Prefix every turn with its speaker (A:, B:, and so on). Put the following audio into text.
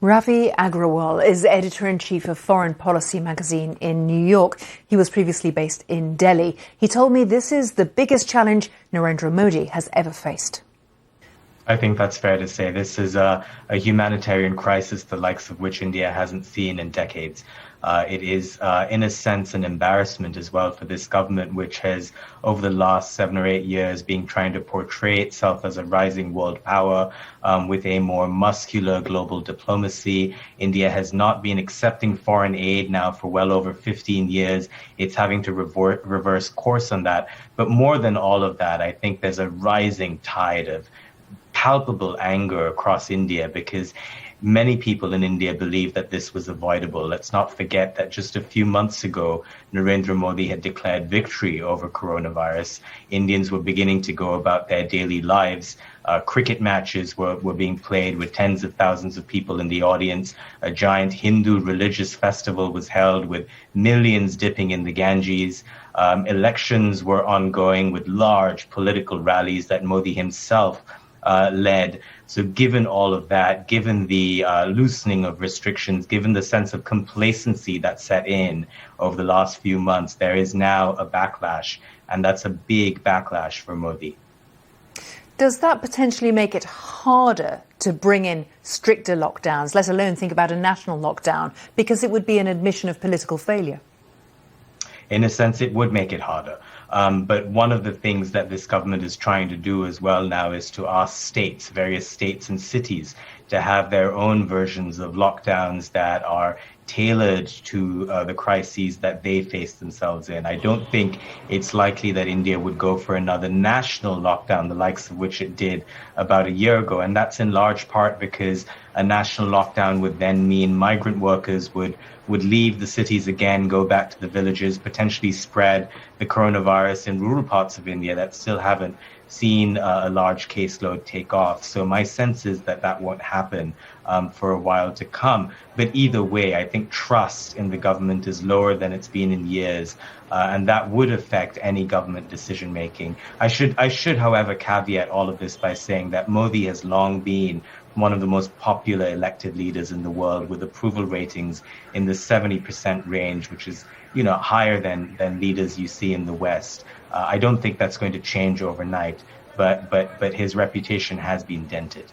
A: Ravi Agrawal is editor-in-chief of Foreign Policy magazine in New York. He was previously based in Delhi. He told me this is the biggest challenge Narendra Modi has ever faced.
B: I think that's fair to say. This is a humanitarian crisis, the likes of which India hasn't seen in decades. It is, in a sense, an embarrassment as well for this government, which has, over the last 7 or 8 years, been trying to portray itself as a rising world power with a more muscular global diplomacy. India has not been accepting foreign aid now for well over 15 years. It's having to reverse course on that. But more than all of that, I think there's a rising tide of palpable anger across India because many people in India believe that this was avoidable. Let's not forget that just a few months ago, Narendra Modi had declared victory over coronavirus. Indians were beginning to go about their daily lives. Cricket matches were being played with tens of thousands of people in the audience. A giant Hindu religious festival was held with millions dipping in the Ganges. Elections were ongoing with large political rallies that Modi himself led. So given all of that, given the loosening of restrictions, given the sense of complacency that set in over the last few months, there is now a backlash, and that's a big backlash for Modi.
A: Does that potentially make it harder to bring in stricter lockdowns, let alone think about a national lockdown, because it would be an admission of political failure?
B: In a sense, it would make it harder. But one of the things that this government is trying to do as well now is to ask states, various states and cities, to have their own versions of lockdowns that are tailored to the crises that they face themselves in. I don't think it's likely that India would go for another national lockdown, the likes of which it did about a year ago. And that's in large part because a national lockdown would then mean migrant workers would leave the cities again, go back to the villages, potentially spread the coronavirus in rural parts of India that still haven't seen a large caseload take off. So my sense is that that won't happen for a while to come. But either way, I think trust in the government is lower than it's been in years, and that would affect any government decision making. I should, however, caveat all of this by saying that Modi has long been one of the most popular elected leaders in the world, with approval ratings in the 70% range, which is, higher than leaders you see in the West. I don't think that's going to change overnight, but his reputation has been dented.